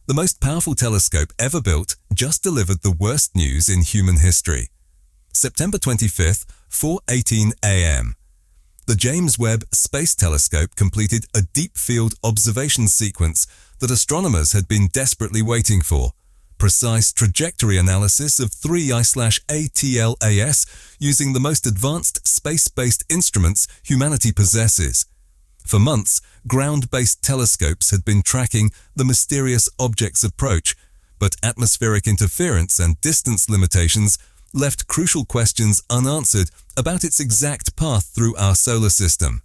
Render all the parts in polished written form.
The most powerful telescope ever built just delivered the worst news in human history. September 25th, 4:18 a.m. The James Webb Space Telescope completed a deep field observation sequence that astronomers had been desperately waiting for. Precise trajectory analysis of 3I/ATLAS using the most advanced space-based instruments humanity possesses. For months, ground-based telescopes had been tracking the mysterious object's approach, but atmospheric interference and distance limitations left crucial questions unanswered about its exact path through our solar system.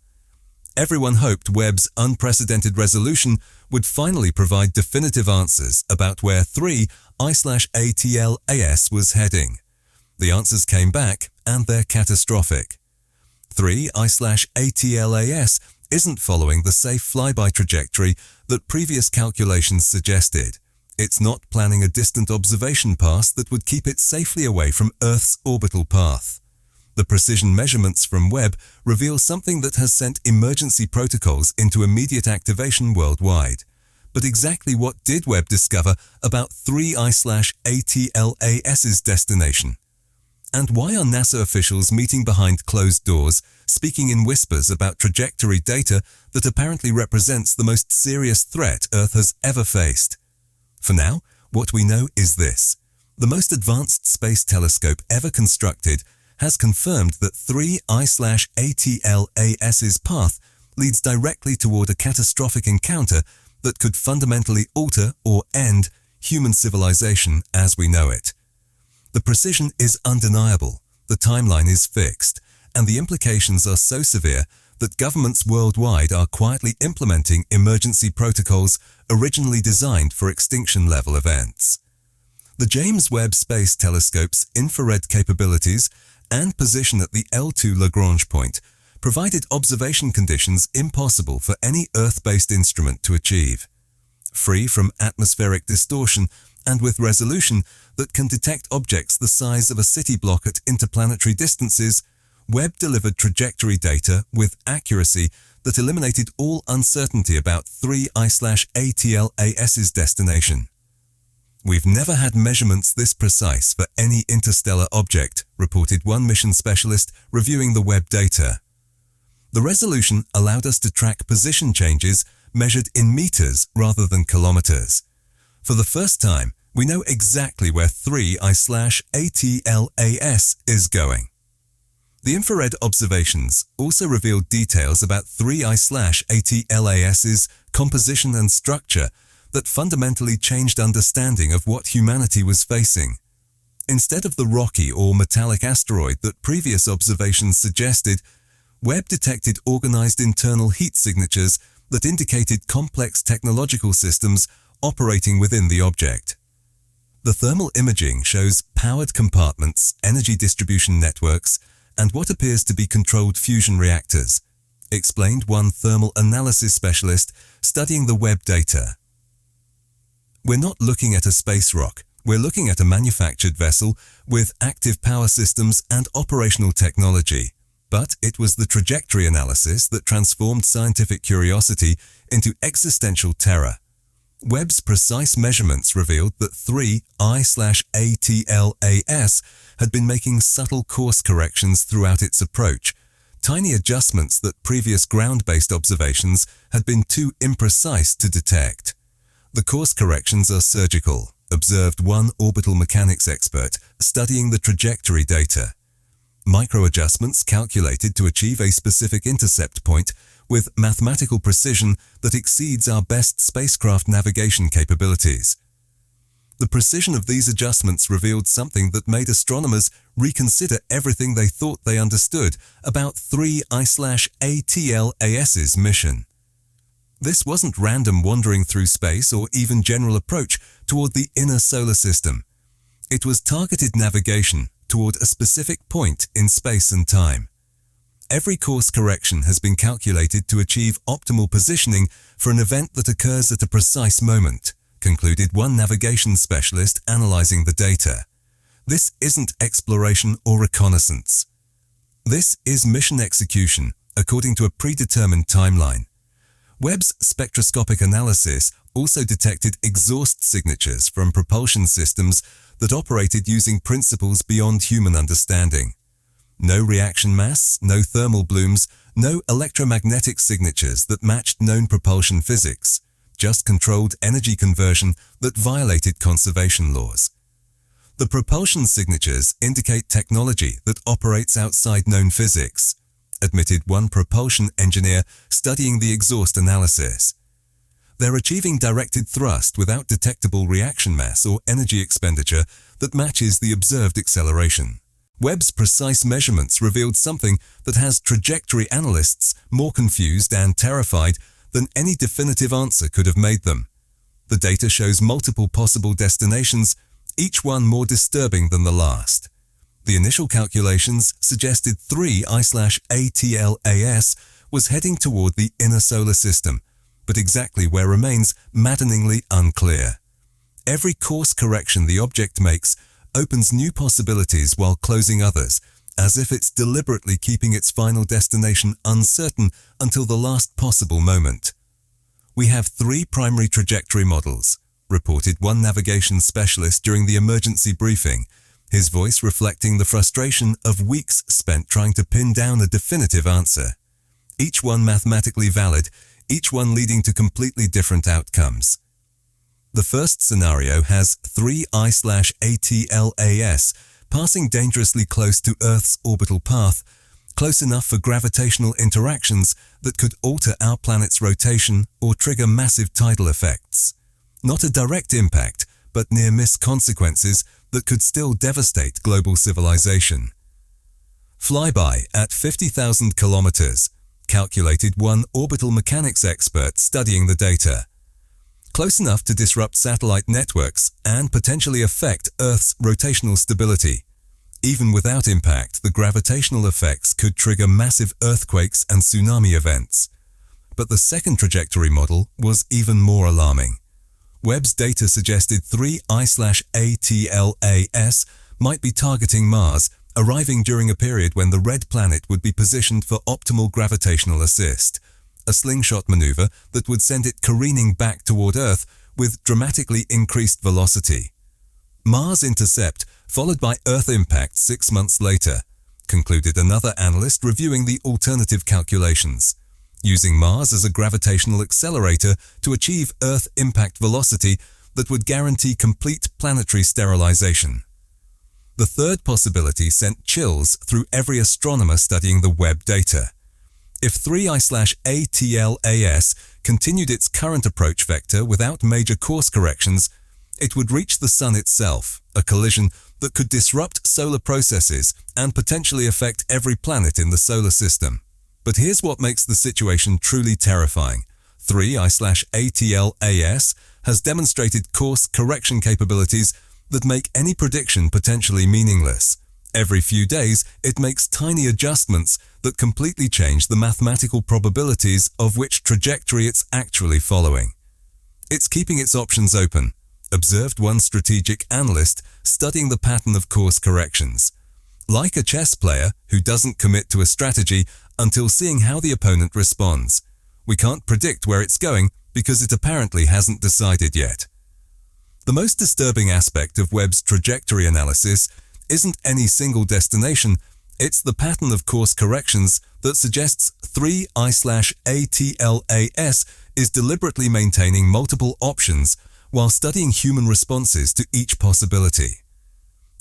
Everyone hoped Webb's unprecedented resolution would finally provide definitive answers about where 3I/ATLAS was heading. The answers came back, and they're catastrophic. 3I/ATLAS isn't following the safe flyby trajectory that previous calculations suggested. It's not planning a distant observation path that would keep it safely away from Earth's orbital path. The precision measurements from Webb reveal something that has sent emergency protocols into immediate activation worldwide. But exactly what did Webb discover about 3I/ATLAS's destination? And why are NASA officials meeting behind closed doors, speaking in whispers about trajectory data that apparently represents the most serious threat Earth has ever faced? For now, what we know is this. The most advanced space telescope ever constructed has confirmed that 3I/ATLAS's path leads directly toward a catastrophic encounter that could fundamentally alter or end human civilization as we know it. The precision is undeniable, the timeline is fixed, and the implications are so severe that governments worldwide are quietly implementing emergency protocols originally designed for extinction-level events. The James Webb Space Telescope's infrared capabilities and position at the L2 Lagrange point provided observation conditions impossible for any Earth-based instrument to achieve. Free from atmospheric distortion and with resolution that can detect objects the size of a city block at interplanetary distances, Webb delivered trajectory data with accuracy that eliminated all uncertainty about 3I/ATLAS's destination. "We've never had measurements this precise for any interstellar object," reported one mission specialist reviewing the Webb data. The resolution allowed us to track position changes measured in meters rather than kilometers. For the first time, we know exactly where 3I/ATLAS is going. The infrared observations also revealed details about 3I/ATLAS's composition and structure that fundamentally changed understanding of what humanity was facing. Instead of the rocky or metallic asteroid that previous observations suggested, Webb detected organized internal heat signatures that indicated complex technological systems operating within the object. The thermal imaging shows powered compartments, energy distribution networks, and what appears to be controlled fusion reactors, explained one thermal analysis specialist studying the Webb data. "We're not looking at a space rock, we're looking at a manufactured vessel with active power systems and operational technology. But it was the trajectory analysis that transformed scientific curiosity into existential terror. Webb's precise measurements revealed that 3I/ATLAS had been making subtle course corrections throughout its approach, tiny adjustments that previous ground-based observations had been too imprecise to detect. The course corrections are surgical, observed one orbital mechanics expert studying the trajectory data. Micro-adjustments calculated to achieve a specific intercept point with mathematical precision that exceeds our best spacecraft navigation capabilities. The precision of these adjustments revealed something that made astronomers reconsider everything they thought they understood about 3I/ATLAS's mission. This wasn't random wandering through space or even general approach toward the inner solar system. It was targeted navigation toward a specific point in space and time. Every course correction has been calculated to achieve optimal positioning for an event that occurs at a precise moment, concluded one navigation specialist analyzing the data. This isn't exploration or reconnaissance. This is mission execution according to a predetermined timeline. Webb's spectroscopic analysis also detected exhaust signatures from propulsion systems that operated using principles beyond human understanding. No reaction mass, no thermal blooms, no electromagnetic signatures that matched known propulsion physics, just controlled energy conversion that violated conservation laws. The propulsion signatures indicate technology that operates outside known physics, admitted one propulsion engineer studying the exhaust analysis. They're achieving directed thrust without detectable reaction mass or energy expenditure that matches the observed acceleration. Webb's precise measurements revealed something that has trajectory analysts more confused and terrified than any definitive answer could have made them. The data shows multiple possible destinations, each one more disturbing than the last. The initial calculations suggested 3I/ATLAS was heading toward the inner solar system, but exactly where remains maddeningly unclear. Every course correction the object makes opens new possibilities while closing others, as if it's deliberately keeping its final destination uncertain until the last possible moment. We have 3 primary trajectory models, reported one navigation specialist during the emergency briefing, his voice reflecting the frustration of weeks spent trying to pin down a definitive answer. Each one mathematically valid, each one leading to completely different outcomes. The first scenario has 3I/ATLAS passing dangerously close to Earth's orbital path, close enough for gravitational interactions that could alter our planet's rotation or trigger massive tidal effects. Not a direct impact, but near-miss consequences that could still devastate global civilization. Flyby at 50,000 kilometers, calculated one orbital mechanics expert studying the data. Close enough to disrupt satellite networks and potentially affect Earth's rotational stability. Even without impact, the gravitational effects could trigger massive earthquakes and tsunami events. But the second trajectory model was even more alarming. Webb's data suggested 3I/ATLAS might be targeting Mars, arriving during a period when the red planet would be positioned for optimal gravitational assist, a slingshot maneuver that would send it careening back toward Earth with dramatically increased velocity. Mars intercept, followed by Earth impact 6 months later, concluded another analyst reviewing the alternative calculations, using Mars as a gravitational accelerator to achieve Earth impact velocity that would guarantee complete planetary sterilization. The third possibility sent chills through every astronomer studying the Webb data. If 3I/ATLAS continued its current approach vector without major course corrections, it would reach the Sun itself, a collision that could disrupt solar processes and potentially affect every planet in the solar system. But here's what makes the situation truly terrifying. 3I/ATLAS has demonstrated course correction capabilities that make any prediction potentially meaningless. Every few days, it makes tiny adjustments that completely change the mathematical probabilities of which trajectory it's actually following. It's keeping its options open, observed one strategic analyst studying the pattern of course corrections. Like a chess player who doesn't commit to a strategy until seeing how the opponent responds. We can't predict where it's going because it apparently hasn't decided yet. The most disturbing aspect of Webb's trajectory analysis isn't any single destination, it's the pattern of course corrections that suggests 3I/ATLAS is deliberately maintaining multiple options while studying human responses to each possibility.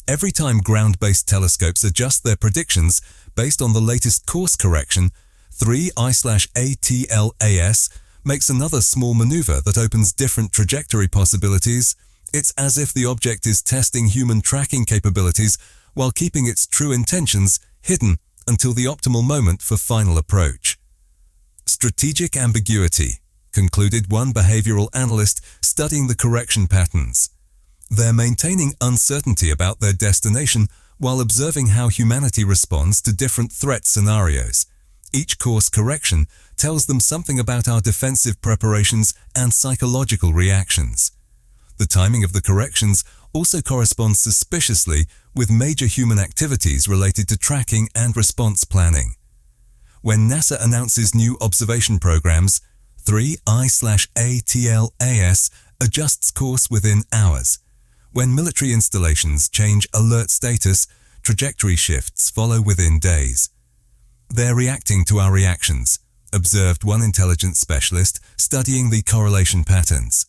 Every time ground-based telescopes adjust their predictions based on the latest course correction, 3I/ATLAS makes another small maneuver that opens different trajectory possibilities. It's as if the object is testing human tracking capabilities while keeping its true intentions hidden until the optimal moment for final approach. Strategic ambiguity, concluded one behavioral analyst studying the correction patterns. They're maintaining uncertainty about their destination while observing how humanity responds to different threat scenarios. Each course correction tells them something about our defensive preparations and psychological reactions. The timing of the corrections also corresponds suspiciously with major human activities related to tracking and response planning. When NASA announces new observation programs, 3I/ATLAS adjusts course within hours. When military installations change alert status, trajectory shifts follow within days. They're reacting to our reactions, observed one intelligence specialist studying the correlation patterns.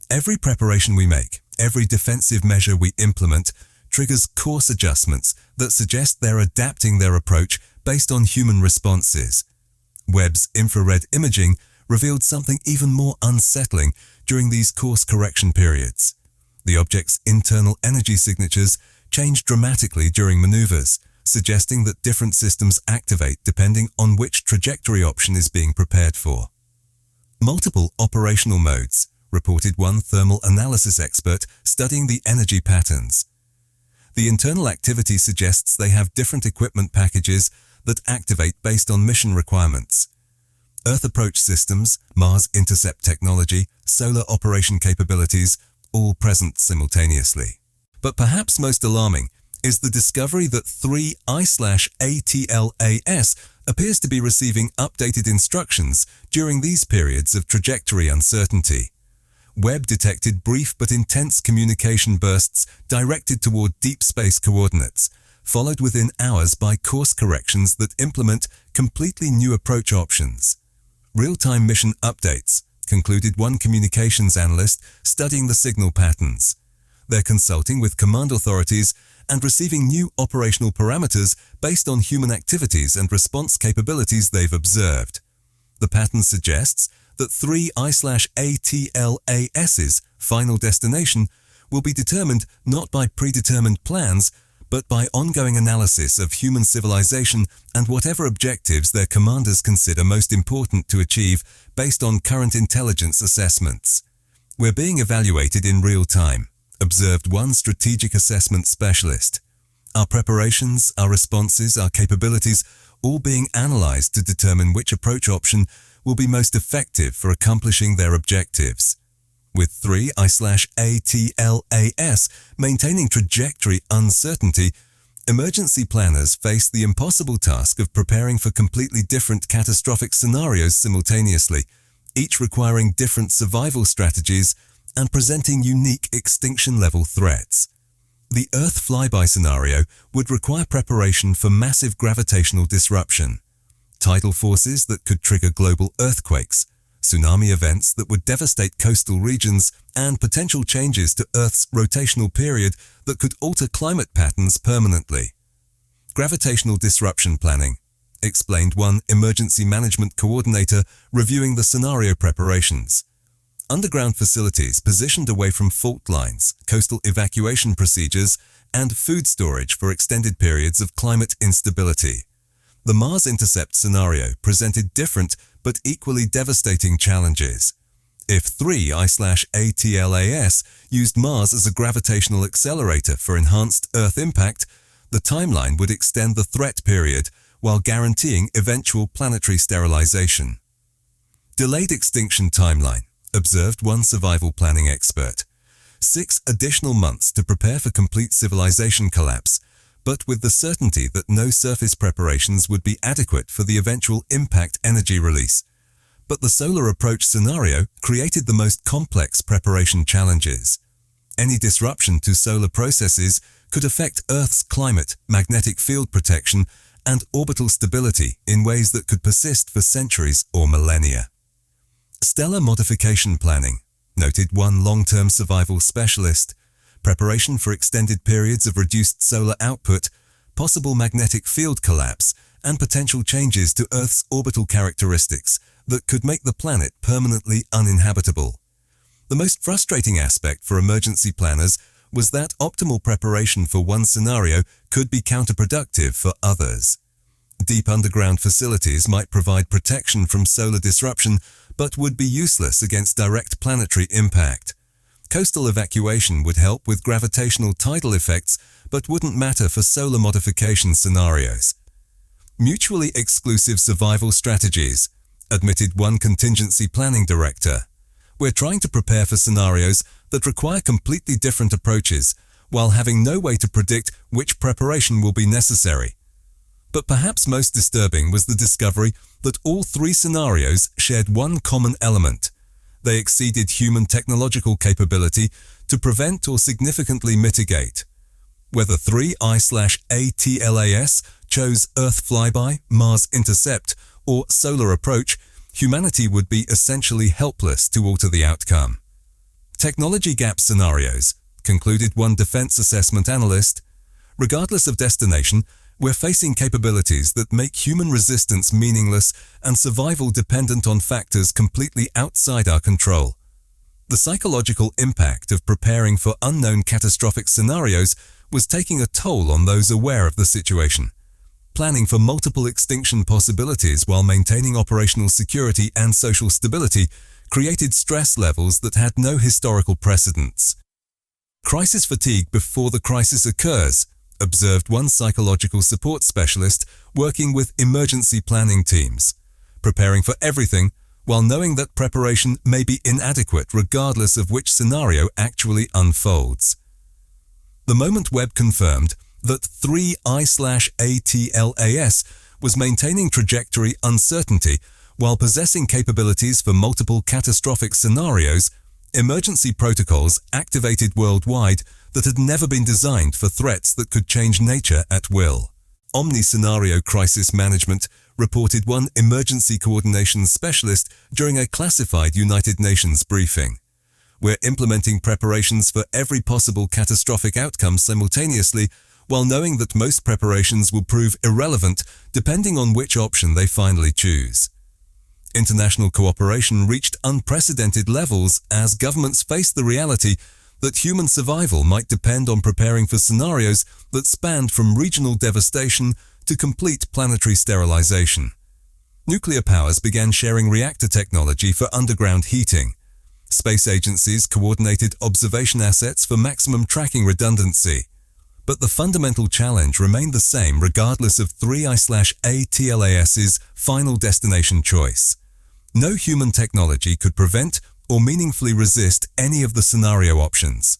Every preparation we make, every defensive measure we implement, triggers course adjustments that suggest they're adapting their approach based on human responses. Webb's infrared imaging revealed something even more unsettling during these course correction periods. The object's internal energy signatures change dramatically during maneuvers, suggesting that different systems activate depending on which trajectory option is being prepared for. Multiple operational modes, reported one thermal analysis expert studying the energy patterns. The internal activity suggests they have different equipment packages that activate based on mission requirements. Earth approach systems, Mars intercept technology, solar operation capabilities, all present simultaneously. But perhaps most alarming is the discovery that 3I/ATLAS appears to be receiving updated instructions during these periods of trajectory uncertainty. Webb detected brief but intense communication bursts directed toward deep space coordinates, followed within hours by course corrections that implement completely new approach options. Real-time mission updates, concluded one communications analyst studying the signal patterns. They're consulting with command authorities and receiving new operational parameters based on human activities and response capabilities they've observed. The pattern suggests that 3I/ATLAS's final destination will be determined not by predetermined plans, but by ongoing analysis of human civilization and whatever objectives their commanders consider most important to achieve based on current intelligence assessments. We're being evaluated in real time, observed one strategic assessment specialist. Our preparations, our responses, our capabilities, all being analyzed to determine which approach option will be most effective for accomplishing their objectives. With 3I/ATLAS maintaining trajectory uncertainty, emergency planners face the impossible task of preparing for completely different catastrophic scenarios simultaneously, each requiring different survival strategies and presenting unique extinction-level threats. The Earth flyby scenario would require preparation for massive gravitational disruption, tidal forces that could trigger global earthquakes, tsunami events that would devastate coastal regions, and potential changes to Earth's rotational period that could alter climate patterns permanently. Gravitational disruption planning, explained one emergency management coordinator reviewing the scenario preparations. Underground facilities positioned away from fault lines, coastal evacuation procedures, and food storage for extended periods of climate instability. The Mars intercept scenario presented different but equally devastating challenges. If 3I/ATLAS used Mars as a gravitational accelerator for enhanced Earth impact, the timeline would extend the threat period while guaranteeing eventual planetary sterilization. Delayed extinction timeline, observed one survival planning expert. 6 additional months to prepare for complete civilization collapse, but with the certainty that no surface preparations would be adequate for the eventual impact energy release. But the solar approach scenario created the most complex preparation challenges. Any disruption to solar processes could affect Earth's climate, magnetic field protection, and orbital stability in ways that could persist for centuries or millennia. Stellar modification planning, noted one long-term survival specialist. Preparation for extended periods of reduced solar output, possible magnetic field collapse, and potential changes to Earth's orbital characteristics that could make the planet permanently uninhabitable. The most frustrating aspect for emergency planners was that optimal preparation for one scenario could be counterproductive for others. Deep underground facilities might provide protection from solar disruption, but would be useless against direct planetary impact. Coastal evacuation would help with gravitational tidal effects, but wouldn't matter for solar modification scenarios. Mutually exclusive survival strategies, admitted one contingency planning director. We're trying to prepare for scenarios that require completely different approaches, while having no way to predict which preparation will be necessary. But perhaps most disturbing was the discovery that all three scenarios shared one common element. They exceeded human technological capability to prevent or significantly mitigate. Whether 3I/ATLAS chose Earth flyby, Mars intercept, or solar approach, humanity would be essentially helpless to alter the outcome. Technology gap scenarios, concluded one defense assessment analyst. Regardless of destination, we're facing capabilities that make human resistance meaningless and survival dependent on factors completely outside our control. The psychological impact of preparing for unknown catastrophic scenarios was taking a toll on those aware of the situation. Planning for multiple extinction possibilities while maintaining operational security and social stability created stress levels that had no historical precedents. Crisis fatigue before the crisis occurs, observed one psychological support specialist working with emergency planning teams, preparing for everything while knowing that preparation may be inadequate regardless of which scenario actually unfolds. The moment Webb confirmed that 3I/ATLAS was maintaining trajectory uncertainty while possessing capabilities for multiple catastrophic scenarios, emergency protocols activated worldwide that had never been designed for threats that could change nature at will. Omni-scenario crisis management, reported one emergency coordination specialist during a classified United Nations briefing. We're implementing preparations for every possible catastrophic outcome simultaneously, while knowing that most preparations will prove irrelevant depending on which option they finally choose. International cooperation reached unprecedented levels as governments faced the reality that human survival might depend on preparing for scenarios that spanned from regional devastation to complete planetary sterilization. Nuclear powers began sharing reactor technology for underground heating. Space agencies coordinated observation assets for maximum tracking redundancy. But the fundamental challenge remained the same regardless of 3I/ATLAS's final destination choice. No human technology could prevent or meaningfully resist any of the scenario options.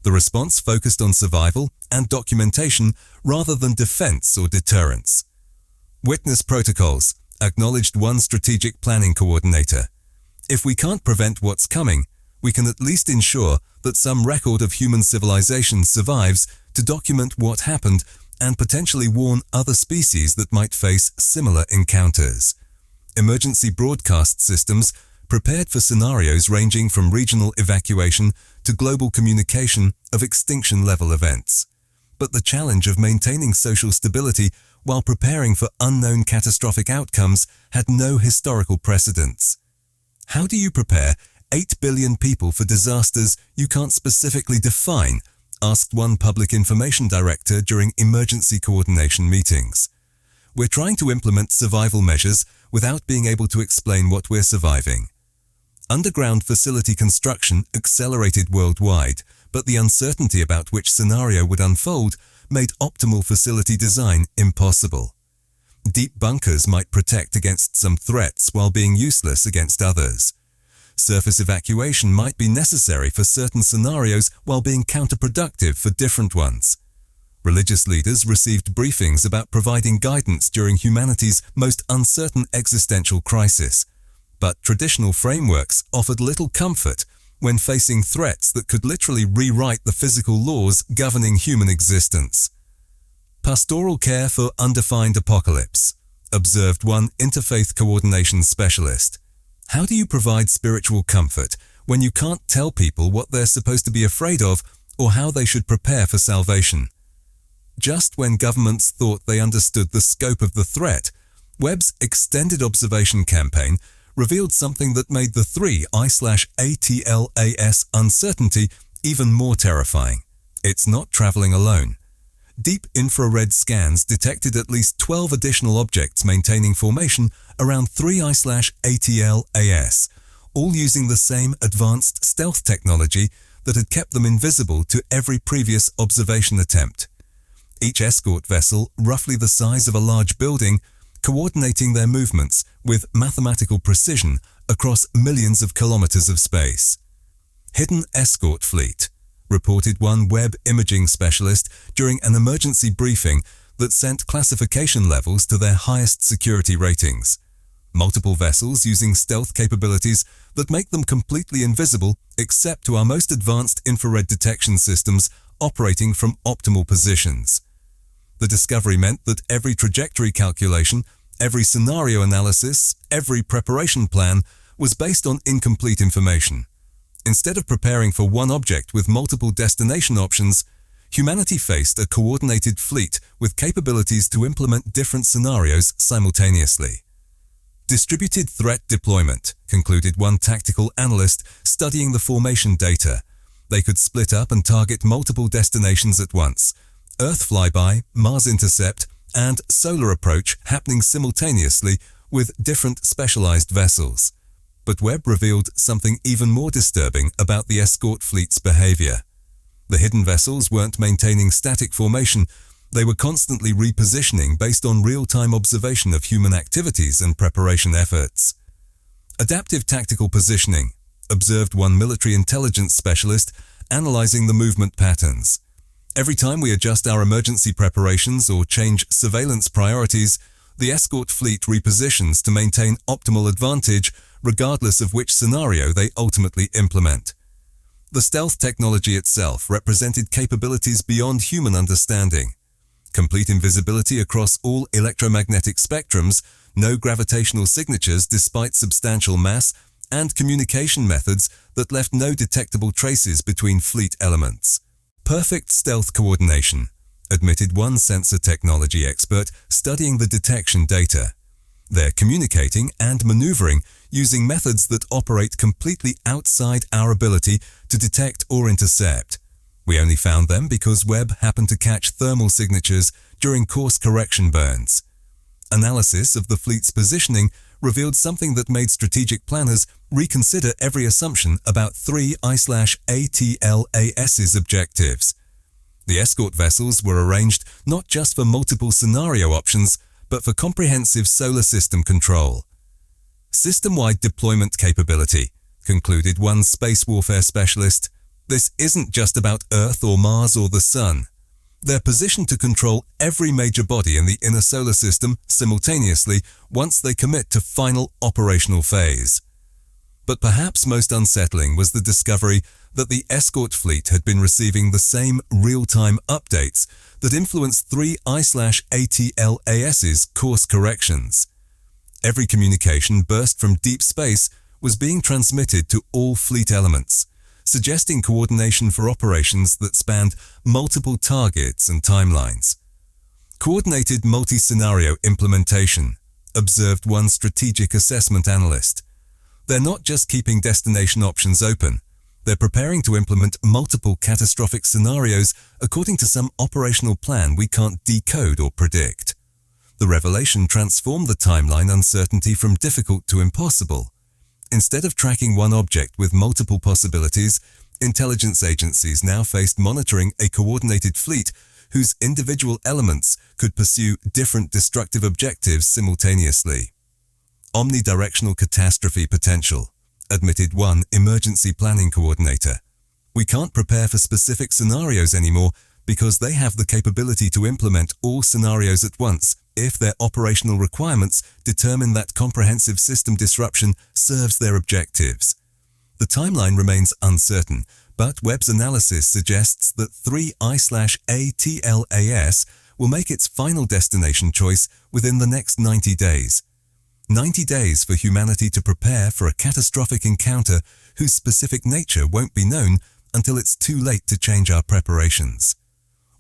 The response focused on survival and documentation rather than defense or deterrence. Witness protocols, acknowledged one strategic planning coordinator. If we can't prevent what's coming, we can at least ensure that some record of human civilization survives to document what happened and potentially warn other species that might face similar encounters. Emergency broadcast systems prepared for scenarios ranging from regional evacuation to global communication of extinction-level events. But the challenge of maintaining social stability while preparing for unknown catastrophic outcomes had no historical precedents. How do you prepare 8 billion people for disasters you can't specifically define? Asked one public information director during emergency coordination meetings. We're trying to implement survival measures without being able to explain what we're surviving. Underground facility construction accelerated worldwide, but the uncertainty about which scenario would unfold made optimal facility design impossible. Deep bunkers might protect against some threats while being useless against others. Surface evacuation might be necessary for certain scenarios while being counterproductive for different ones. Religious leaders received briefings about providing guidance during humanity's most uncertain existential crisis, but traditional frameworks offered little comfort when facing threats that could literally rewrite the physical laws governing human existence. Pastoral care for undefined apocalypse, observed one interfaith coordination specialist. How do you provide spiritual comfort when you can't tell people what they're supposed to be afraid of or how they should prepare for salvation? Just when governments thought they understood the scope of the threat, Webb's extended observation campaign revealed something that made the 3I/ATLAS uncertainty even more terrifying. It's not traveling alone. Deep infrared scans detected at least 12 additional objects maintaining formation around 3I/ATLAS, all using the same advanced stealth technology that had kept them invisible to every previous observation attempt. Each escort vessel, roughly the size of a large building, coordinating their movements with mathematical precision across millions of kilometers of space. Hidden escort fleet, reported one Webb imaging specialist during an emergency briefing that sent classification levels to their highest security ratings. Multiple vessels using stealth capabilities that make them completely invisible except to our most advanced infrared detection systems operating from optimal positions. The discovery meant that every trajectory calculation, every scenario analysis, every preparation plan was based on incomplete information. Instead of preparing for one object with multiple destination options, humanity faced a coordinated fleet with capabilities to implement different scenarios simultaneously. Distributed threat deployment, concluded one tactical analyst studying the formation data. They could split up and target multiple destinations at once. Earth flyby, Mars intercept, and solar approach happening simultaneously with different specialized vessels. But Webb revealed something even more disturbing about the escort fleet's behavior. The hidden vessels weren't maintaining static formation. They were constantly repositioning based on real-time observation of human activities and preparation efforts. Adaptive tactical positioning, observed one military intelligence specialist analyzing the movement patterns. Every time we adjust our emergency preparations or change surveillance priorities, the escort fleet repositions to maintain optimal advantage regardless of which scenario they ultimately implement. The stealth technology itself represented capabilities beyond human understanding. Complete invisibility across all electromagnetic spectrums, no gravitational signatures despite substantial mass, and communication methods that left no detectable traces between fleet elements. Perfect stealth coordination, admitted one sensor technology expert studying the detection data. They're communicating and maneuvering using methods that operate completely outside our ability to detect or intercept. We only found them because Webb happened to catch thermal signatures during course correction burns. Analysis of the fleet's positioning revealed something that made strategic planners reconsider every assumption about three I/ATLAS's objectives. The escort vessels were arranged not just for multiple scenario options, but for comprehensive solar system control. System-wide deployment capability, concluded one space warfare specialist. This isn't just about Earth or Mars or the Sun. They're positioned to control every major body in the inner solar system simultaneously once they commit to final operational phase. But perhaps most unsettling was the discovery that the escort fleet had been receiving the same real-time updates that influenced three I/ATLAS's course corrections. Every communication burst from deep space was being transmitted to all fleet elements, suggesting coordination for operations that spanned multiple targets and timelines. Coordinated multi-scenario implementation, observed one strategic assessment analyst. They're not just keeping destination options open, they're preparing to implement multiple catastrophic scenarios according to some operational plan we can't decode or predict. The revelation transformed the timeline uncertainty from difficult to impossible. Instead of tracking one object with multiple possibilities, intelligence agencies now faced monitoring a coordinated fleet whose individual elements could pursue different destructive objectives simultaneously. Omnidirectional catastrophe potential, admitted one emergency planning coordinator. We can't prepare for specific scenarios anymore because they have the capability to implement all scenarios at once if their operational requirements determine that comprehensive system disruption serves their objectives. The timeline remains uncertain, but Webb's analysis suggests that 3I/ATLAS will make its final destination choice within the next 90 days. 90 days for humanity to prepare for a catastrophic encounter whose specific nature won't be known until it's too late to change our preparations.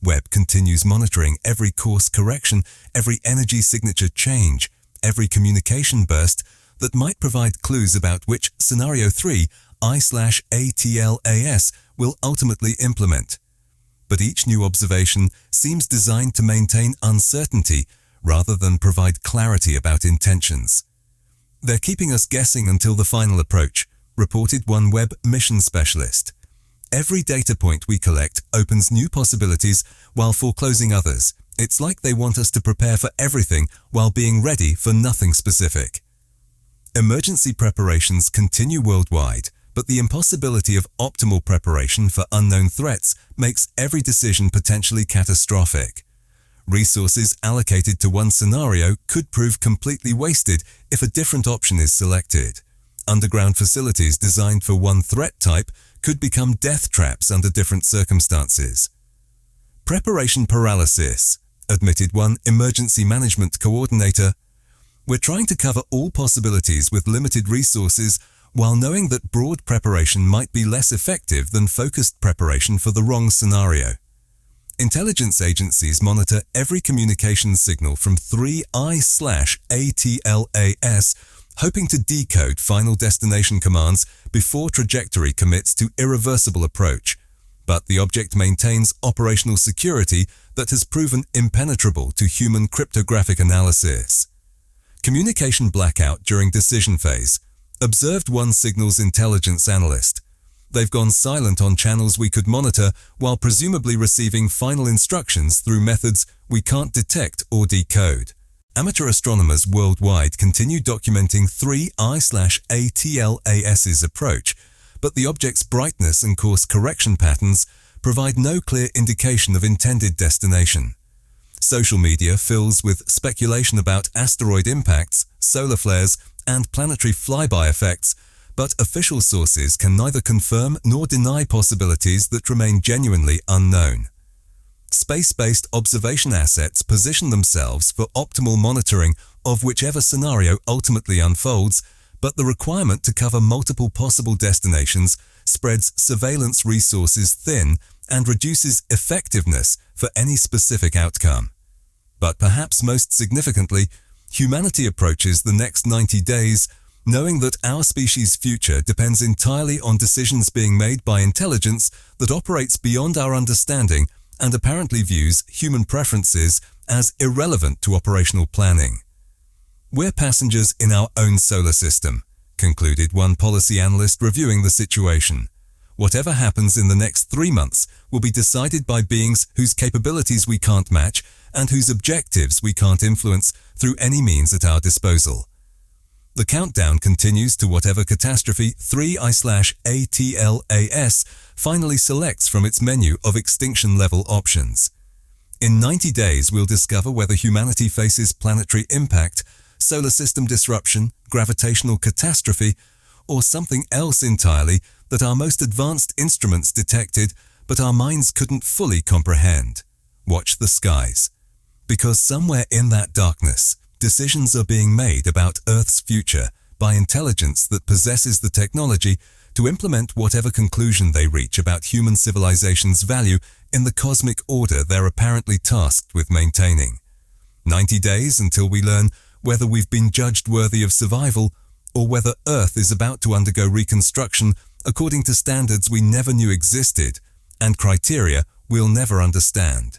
Webb continues monitoring every course correction, every energy signature change, every communication burst that might provide clues about which Scenario 3 I/ATLAS will ultimately implement. But each new observation seems designed to maintain uncertainty rather than provide clarity about intentions. They're keeping us guessing until the final approach, reported one Webb mission specialist. Every data point we collect opens new possibilities while foreclosing others. It's like they want us to prepare for everything while being ready for nothing specific. Emergency preparations continue worldwide, but the impossibility of optimal preparation for unknown threats makes every decision potentially catastrophic. Resources allocated to one scenario could prove completely wasted if a different option is selected. Underground facilities designed for one threat type could become death traps under different circumstances. Preparation paralysis, admitted one emergency management coordinator. We're trying to cover all possibilities with limited resources while knowing that broad preparation might be less effective than focused preparation for the wrong scenario. Intelligence agencies monitor every communication signal from 3I/ATLAS, hoping to decode final destination commands before trajectory commits to irreversible approach. But the object maintains operational security that has proven impenetrable to human cryptographic analysis. Communication blackout during decision phase. Observed one signal's intelligence analyst. They've gone silent on channels we could monitor while presumably receiving final instructions through methods we can't detect or decode. Amateur astronomers worldwide continue documenting 3I/ATLAS's approach, but the object's brightness and course correction patterns provide no clear indication of intended destination. Social media fills with speculation about asteroid impacts, solar flares, and planetary flyby effects, but official sources can neither confirm nor deny possibilities that remain genuinely unknown. Space-based observation assets position themselves for optimal monitoring of whichever scenario ultimately unfolds, but the requirement to cover multiple possible destinations spreads surveillance resources thin and reduces effectiveness for any specific outcome. But perhaps most significantly, humanity approaches the next 90 days knowing that our species' future depends entirely on decisions being made by intelligence that operates beyond our understanding and apparently views human preferences as irrelevant to operational planning. We're passengers in our own solar system, concluded one policy analyst reviewing the situation. Whatever happens in the next 3 months will be decided by beings whose capabilities we can't match and whose objectives we can't influence through any means at our disposal. The countdown continues to whatever catastrophe 3I/ATLAS finally selects from its menu of extinction-level options. In 90 days, we'll discover whether humanity faces planetary impact, solar system disruption, gravitational catastrophe, or something else entirely that our most advanced instruments detected, but our minds couldn't fully comprehend. Watch the skies. Because somewhere in that darkness, decisions are being made about Earth's future by intelligence that possesses the technology to implement whatever conclusion they reach about human civilization's value in the cosmic order they're apparently tasked with maintaining. 90 days until we learn whether we've been judged worthy of survival or whether Earth is about to undergo reconstruction according to standards we never knew existed and criteria we'll never understand.